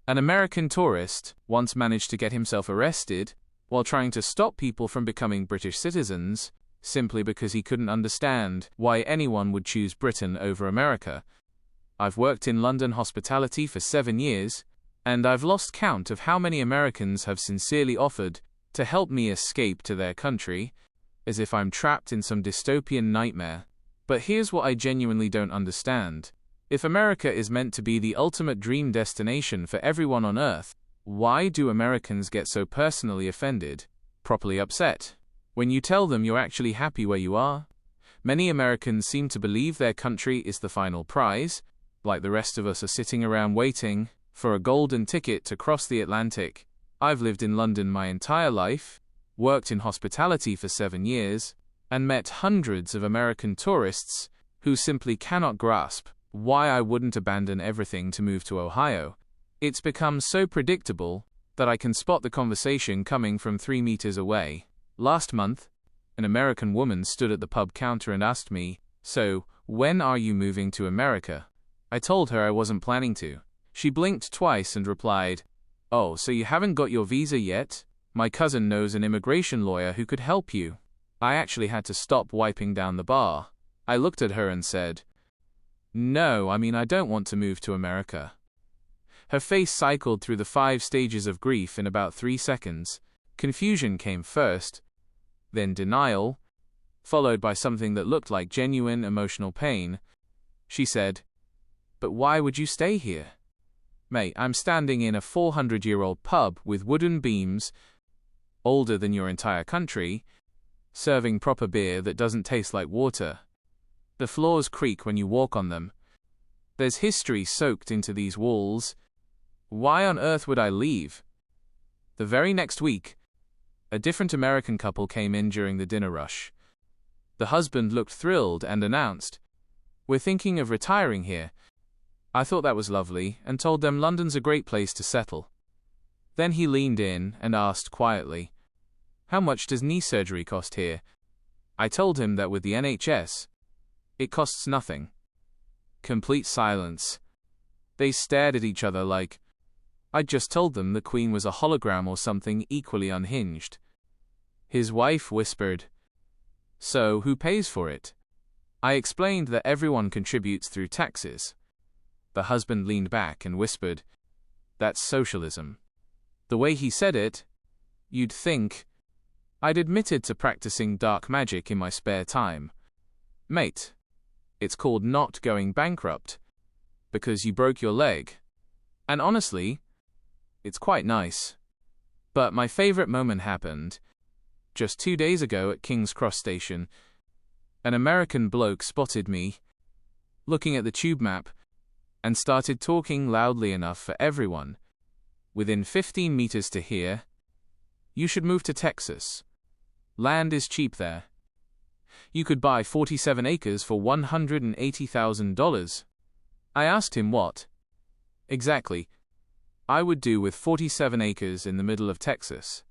An American tourist once managed to get himself arrested while trying to stop people from becoming British citizens, simply because he couldn't understand why anyone would choose Britain over America. I've worked in London hospitality for 7 years, and I've lost count of how many Americans have sincerely offered to help me escape to their country, as if I'm trapped in some dystopian nightmare. But here's what I genuinely don't understand. If America is meant to be the ultimate dream destination for everyone on Earth, why do Americans get so personally offended, properly upset, when you tell them you're actually happy where you are? Many Americans seem to believe their country is the final prize, like the rest of us are sitting around waiting for a golden ticket to cross the Atlantic. I've lived in London my entire life, worked in hospitality for 7 years, and met hundreds of American tourists who simply cannot grasp why I wouldn't abandon everything to move to Ohio. It's become so predictable that I can spot the conversation coming from 3 meters away. Last month, an American woman stood at the pub counter and asked me, "So, when are you moving to America?" I told her I wasn't planning to. She blinked twice and replied, "Oh, so you haven't got your visa yet? My cousin knows an immigration lawyer who could help you." I actually had to stop wiping down the bar. I looked at her and said, "No, I don't want to move to America." Her face cycled through the 5 stages of grief in about 3 seconds. Confusion came first, then denial, followed by something that looked like genuine emotional pain. She said, "But why would you stay here?" "Mate, I'm standing in a 400-year-old pub with wooden beams, older than your entire country, serving proper beer that doesn't taste like water. The floors creak when you walk on them. There's history soaked into these walls. Why on earth would I leave?" The very next week, a different American couple came in during the dinner rush. The husband looked thrilled and announced, "We're thinking of retiring here." I thought that was lovely and told them London's a great place to settle. Then he leaned in and asked quietly, "How much does knee surgery cost here?" I told him that with the NHS, it costs nothing. Complete silence. They stared at each other like I'd just told them the Queen was a hologram or something equally unhinged. His wife whispered, "So, who pays for it?" I explained that everyone contributes through taxes. The husband leaned back and whispered, "That's socialism." The way he said it, you'd think I'd admitted to practicing dark magic in my spare time. "Mate, it's called not going bankrupt, because you broke your leg. And honestly, it's quite nice." But my favorite moment happened just 2 days ago at King's Cross Station. An American bloke spotted me, looking at the tube map, and started talking loudly enough for everyone, within 15 meters to hear, "You should move to Texas. Land is cheap there. You could buy 47 acres for $180,000. I asked him what exactly I would do with 47 acres in the middle of Texas.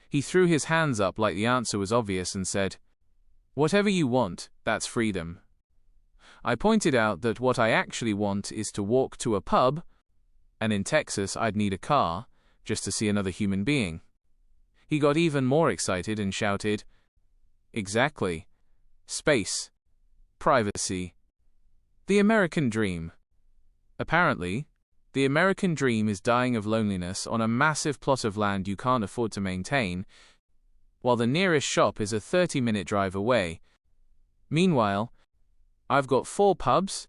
He threw his hands up like the answer was obvious and said, "Whatever you want, that's freedom." I pointed out that what I actually want is to walk to a pub, and in Texas I'd need a car, just to see another human being. He got even more excited and shouted, "Exactly. Space. Privacy. The American dream." Apparently, the American dream is dying of loneliness on a massive plot of land you can't afford to maintain, while the nearest shop is a 30-minute drive away. Meanwhile, I've got 4 pubs,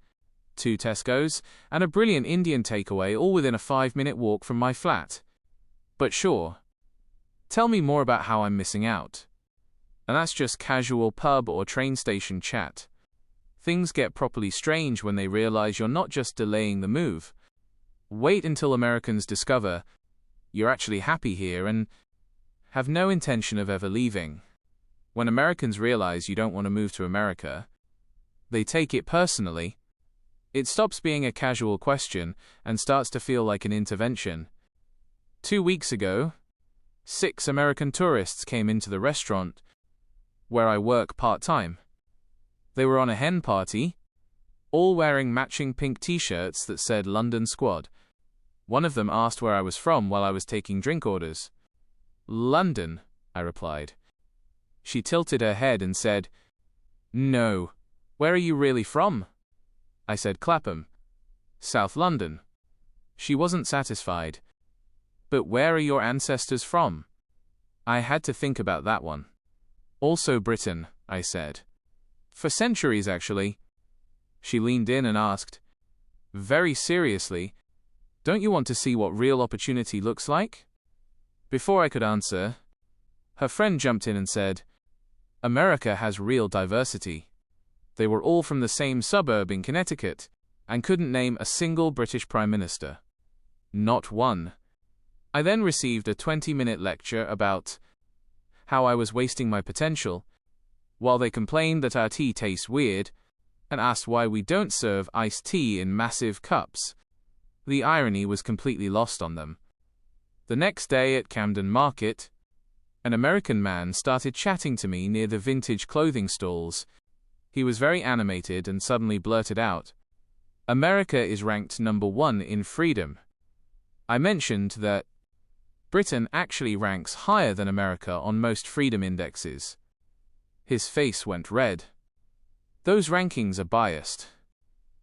2 Tesco's, and a brilliant Indian takeaway all within a 5-minute walk from my flat. But sure, tell me more about how I'm missing out. And that's just casual pub or train station chat. Things get properly strange when they realize you're not just delaying the move. Wait until Americans discover you're actually happy here and have no intention of ever leaving. When Americans realize you don't want to move to America, they take it personally. It stops being a casual question and starts to feel like an intervention. 2 weeks ago, 6 American tourists came into the restaurant where I work part-time. They were on a hen party, all wearing matching pink t-shirts that said London Squad. One of them asked where I was from while I was taking drink orders. London, I replied. She tilted her head and said, No. Where are you really from? I said Clapham. South London. She wasn't satisfied. But where are your ancestors from? I had to think about that one. Also Britain, I said. For centuries, actually. She leaned in and asked, very seriously, don't you want to see what real opportunity looks like? Before I could answer, her friend jumped in and said, America has real diversity. They were all from the same suburb in Connecticut, and couldn't name a single British Prime Minister. Not one. I then received a 20-minute lecture about how I was wasting my potential, while they complained that our tea tastes weird, and asked why we don't serve iced tea in massive cups. The irony was completely lost on them. The next day at Camden Market, an American man started chatting to me near the vintage clothing stalls. He was very animated and suddenly blurted out, America is ranked number 1 in freedom. I mentioned that Britain actually ranks higher than America on most freedom indexes. His face went red. Those rankings are biased,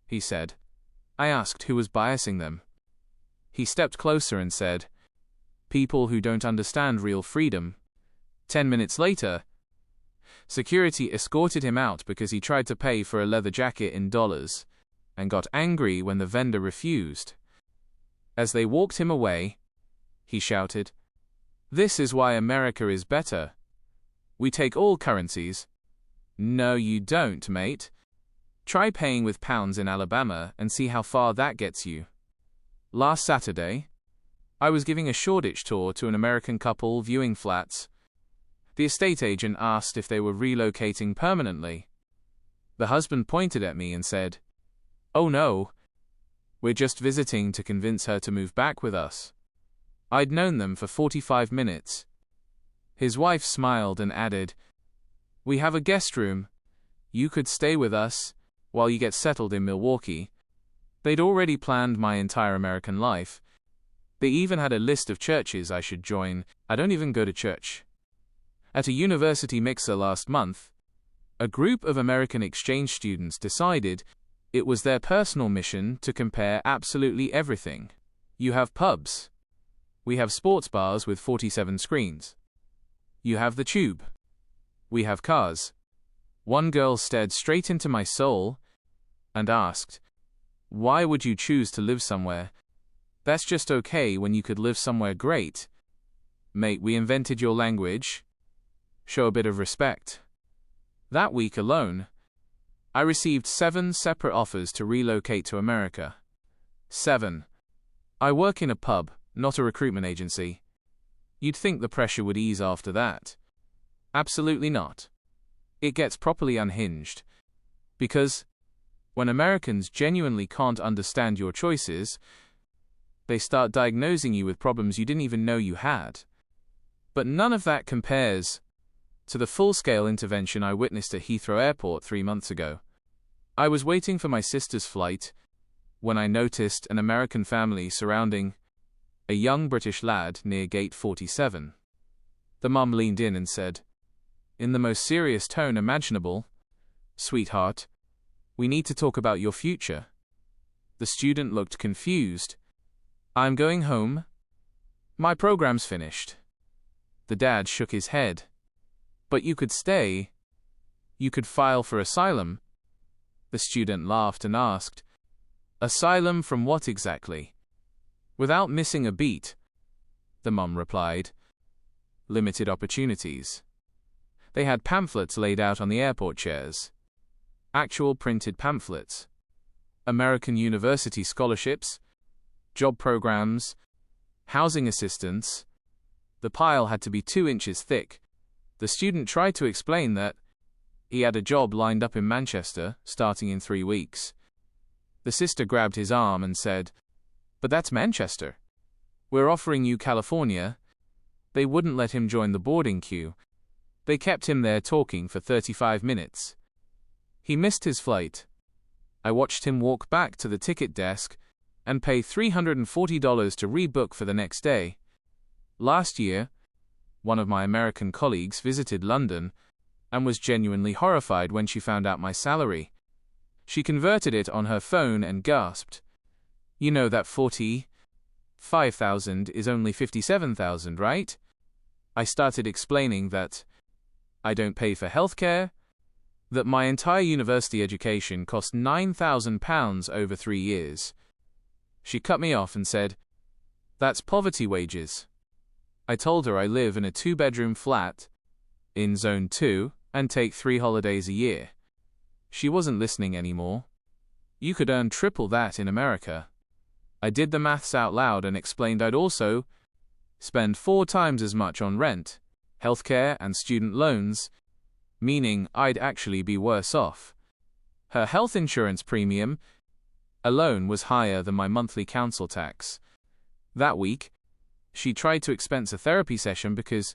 he said. I asked who was biasing them. He stepped closer and said, people who don't understand real freedom. 10 minutes later, security escorted him out because he tried to pay for a leather jacket in dollars, and got angry when the vendor refused. As they walked him away, he shouted, This is why America is better. We take all currencies. No, you don't, mate. Try paying with pounds in Alabama and see how far that gets you. Last Saturday, I was giving a Shoreditch tour to an American couple viewing flats. The estate agent asked if they were relocating permanently. The husband pointed at me and said, Oh no, we're just visiting to convince her to move back with us. I'd known them for 45 minutes. His wife smiled and added, We have a guest room. You could stay with us while you get settled in Milwaukee. They'd already planned my entire American life. They even had a list of churches I should join. I don't even go to church. At a university mixer last month, a group of American exchange students decided it was their personal mission to compare absolutely everything. You have pubs. We have sports bars with 47 screens. You have the tube. We have cars. One girl stared straight into my soul and asked, Why would you choose to live somewhere that's just okay when you could live somewhere great? Mate, we invented your language. Show a bit of respect. That week alone, I received 7 separate offers to relocate to America. 7. I work in a pub, not a recruitment agency. You'd think the pressure would ease after that. Absolutely not. It gets properly unhinged. Because when Americans genuinely can't understand your choices, they start diagnosing you with problems you didn't even know you had. But none of that compares to the full-scale intervention I witnessed at Heathrow Airport 3 months ago. I was waiting for my sister's flight when I noticed an American family surrounding a young British lad near gate 47. The mum leaned in and said, in the most serious tone imaginable, Sweetheart, we need to talk about your future. The student looked confused. I'm going home. My program's finished. The dad shook his head. But you could stay. You could file for asylum. The student laughed and asked, Asylum from what exactly? Without missing a beat, the mum replied, Limited opportunities. They had pamphlets laid out on the airport chairs. Actual printed pamphlets. American university scholarships, job programs, housing assistance. The pile had to be 2 inches thick. The student tried to explain that he had a job lined up in Manchester, starting in 3 weeks. The sister grabbed his arm and said, But that's Manchester. We're offering you California. They wouldn't let him join the boarding queue. They kept him there talking for 35 minutes. He missed his flight. I watched him walk back to the ticket desk, and pay $340 to rebook for the next day. Last year, one of my American colleagues visited London and was genuinely horrified when she found out my salary. She converted it on her phone and gasped, "You know that 45,000 is only 57,000, right?" I started explaining that I don't pay for healthcare, that my entire university education cost £9,000 over 3 years. She cut me off and said, "That's poverty wages." I told her I live in a 2-bedroom flat in Zone 2 and take 3 holidays a year. She wasn't listening anymore. You could earn triple that in America. I did the maths out loud and explained I'd also spend 4 times as much on rent, healthcare, and student loans, meaning I'd actually be worse off. Her health insurance premium alone was higher than my monthly council tax. That week, she tried to expense a therapy session because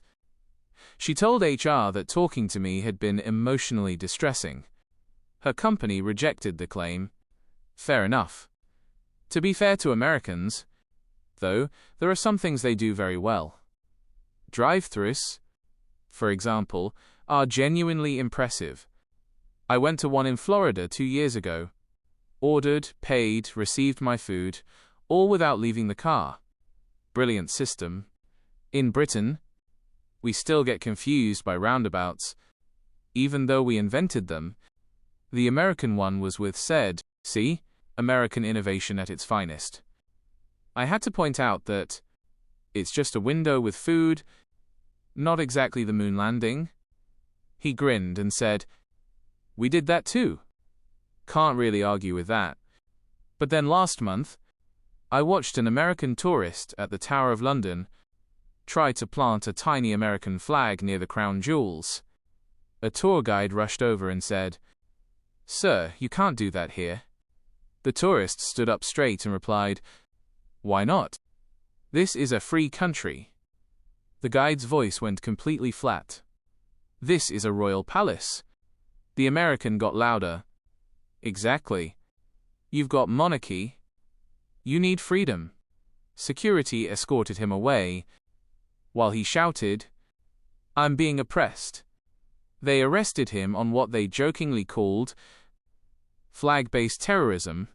she told HR that talking to me had been emotionally distressing. Her company rejected the claim. Fair enough. To be fair to Americans, though, there are some things they do very well. Drive-thrus, for example, are genuinely impressive. I went to one in Florida 2 years ago. Ordered, paid, received my food, all without leaving the car. Brilliant system. In Britain, we still get confused by roundabouts. Even though we invented them, the American one was with said, see, American innovation at its finest. I had to point out that it's just a window with food, not exactly the moon landing. He grinned and said, "We did that too." Can't really argue with that. But then last month, I watched an American tourist at the Tower of London try to plant a tiny American flag near the crown jewels. A tour guide rushed over and said, "Sir, you can't do that here." The tourist stood up straight and replied, "Why not? This is a free country." The guide's voice went completely flat. "This is a royal palace." The American got louder. "Exactly. You've got monarchy. You need freedom." Security escorted him away, while he shouted, "I'm being oppressed." They arrested him on what they jokingly called flag-based terrorism.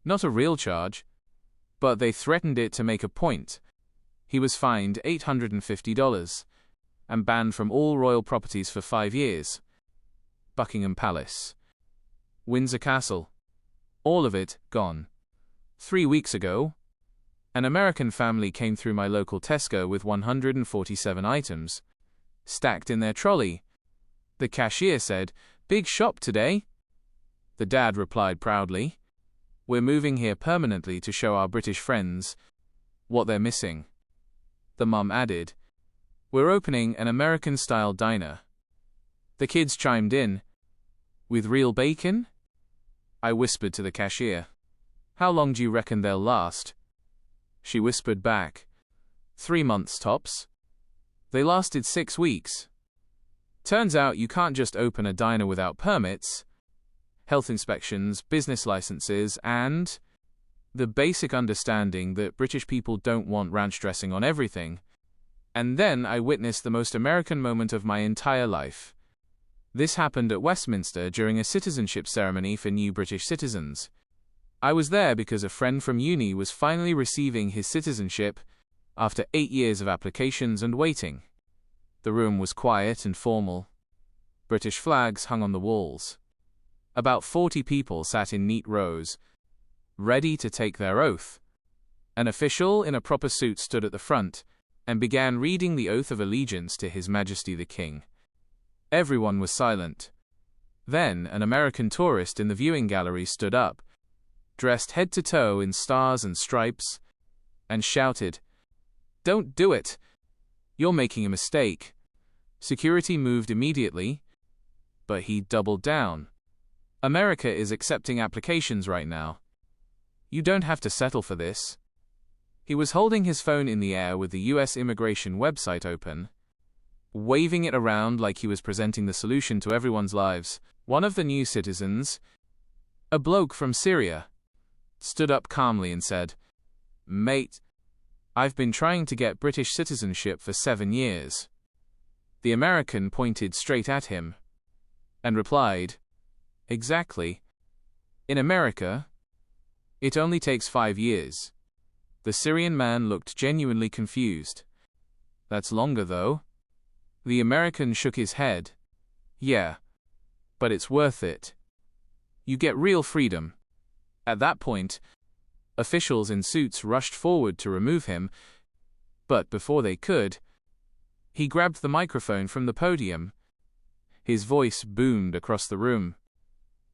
Not a real charge, but they threatened it to make a point. He was fined $850 and banned from all royal properties for 5 years. Buckingham Palace, Windsor Castle, all of it gone. 3 weeks ago, an American family came through my local Tesco with 147 items, stacked in their trolley. The cashier said, "Big shop today." The dad replied proudly, "We're moving here permanently to show our British friends what they're missing." The mum added, "We're opening an American-style diner." The kids chimed in, "With real bacon?" I whispered to the cashier, "How long do you reckon they'll last?" She whispered back, 3 months tops. They lasted 6 weeks. Turns out you can't just open a diner without permits, health inspections, business licenses, and the basic understanding that British people don't want ranch dressing on everything. And then I witnessed the most American moment of my entire life. This happened at Westminster during a citizenship ceremony for new British citizens. I was there because a friend from uni was finally receiving his citizenship after 8 years of applications and waiting. The room was quiet and formal. British flags hung on the walls. About 40 people sat in neat rows, ready to take their oath. An official in a proper suit stood at the front and began reading the oath of allegiance to His Majesty the King. Everyone was silent. Then an American tourist in the viewing gallery stood up, dressed head to toe in stars and stripes, and shouted, "Don't do it! You're making a mistake." Security moved immediately, but he doubled down. "America is accepting applications right now. You don't have to settle for this." He was holding his phone in the air with the US immigration website open, waving it around like he was presenting the solution to everyone's lives. One of the new citizens, a bloke from Syria, stood up calmly and said, "Mate, I've been trying to get British citizenship for 7 years." The American pointed straight at him and replied, "Exactly. In America, it only takes 5 years." The Syrian man looked genuinely confused. "That's longer, though." The American shook his head. "Yeah, but it's worth it. You get real freedom." At that point, officials in suits rushed forward to remove him, but before they could, he grabbed the microphone from the podium. His voice boomed across the room.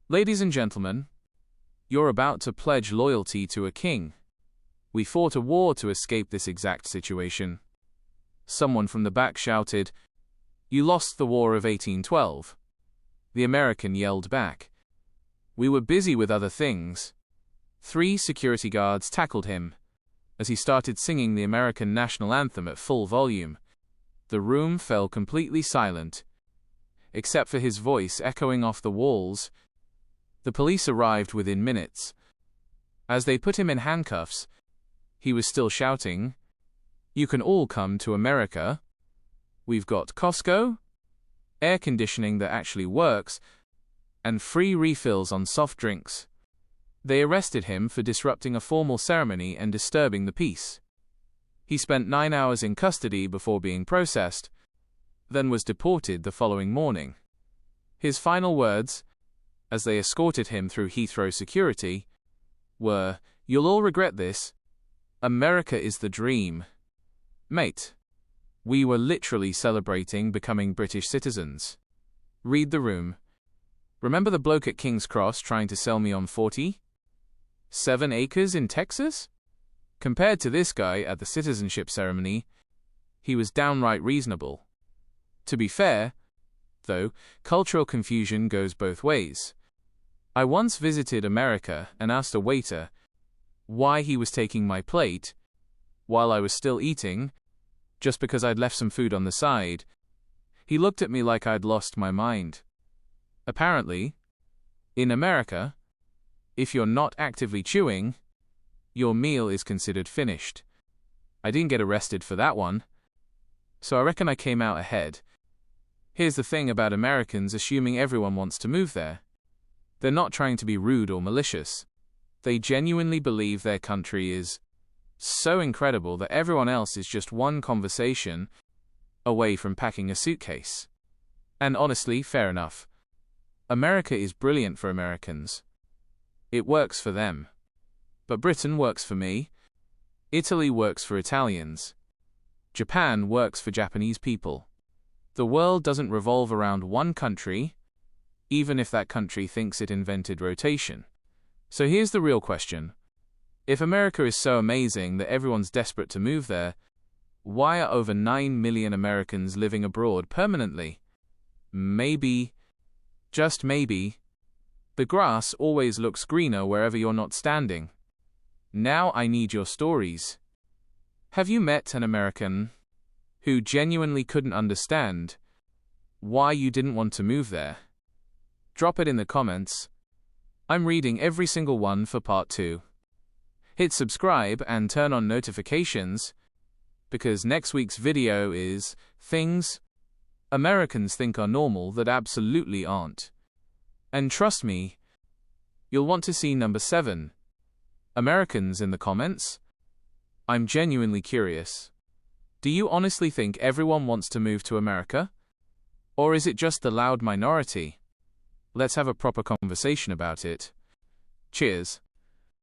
"Ladies and gentlemen, you're about to pledge loyalty to a king. We fought a war to escape this exact situation." Someone from the back shouted, "You lost the War of 1812. The American yelled back, "We were busy with other things." 3 security guards tackled him as he started singing the American national anthem at full volume. The room fell completely silent, except for his voice echoing off the walls. The police arrived within minutes. As they put him in handcuffs, he was still shouting, "You can all come to America. We've got Costco, air conditioning that actually works, and free refills on soft drinks." They arrested him for disrupting a formal ceremony and disturbing the peace. He spent 9 hours in custody before being processed, then was deported the following morning. His final words, as they escorted him through Heathrow security, were, "You'll all regret this. America is the dream." Mate, we were literally celebrating becoming British citizens. Read the room. Remember the bloke at King's Cross trying to sell me on 47 acres in Texas? Compared to this guy at the citizenship ceremony, he was downright reasonable. To be fair, though, cultural confusion goes both ways. I once visited America and asked a waiter why he was taking my plate while I was still eating, just because I'd left some food on the side. He looked at me like I'd lost my mind. Apparently, in America, if you're not actively chewing, your meal is considered finished. I didn't get arrested for that one, so I reckon I came out ahead. Here's the thing about Americans assuming everyone wants to move there. They're not trying to be rude or malicious. They genuinely believe their country is so incredible that everyone else is just one conversation away from packing a suitcase. And honestly, fair enough. America is brilliant for Americans. It works for them. But Britain works for me. Italy works for Italians. Japan works for Japanese people. The world doesn't revolve around one country, even if that country thinks it invented rotation. So here's the real question. If America is so amazing that everyone's desperate to move there, why are over 9 million Americans living abroad permanently? Maybe, just maybe, the grass always looks greener wherever you're not standing. Now I need your stories. Have you met an American who genuinely couldn't understand why you didn't want to move there? Drop it in the comments. I'm reading every single one for part 2. Hit subscribe and turn on notifications, because next week's video is things Americans think are normal that absolutely aren't. And trust me, you'll want to see number 7, Americans, in the comments. I'm genuinely curious. Do you honestly think everyone wants to move to America? Or is it just the loud minority? Let's have a proper conversation about it. Cheers.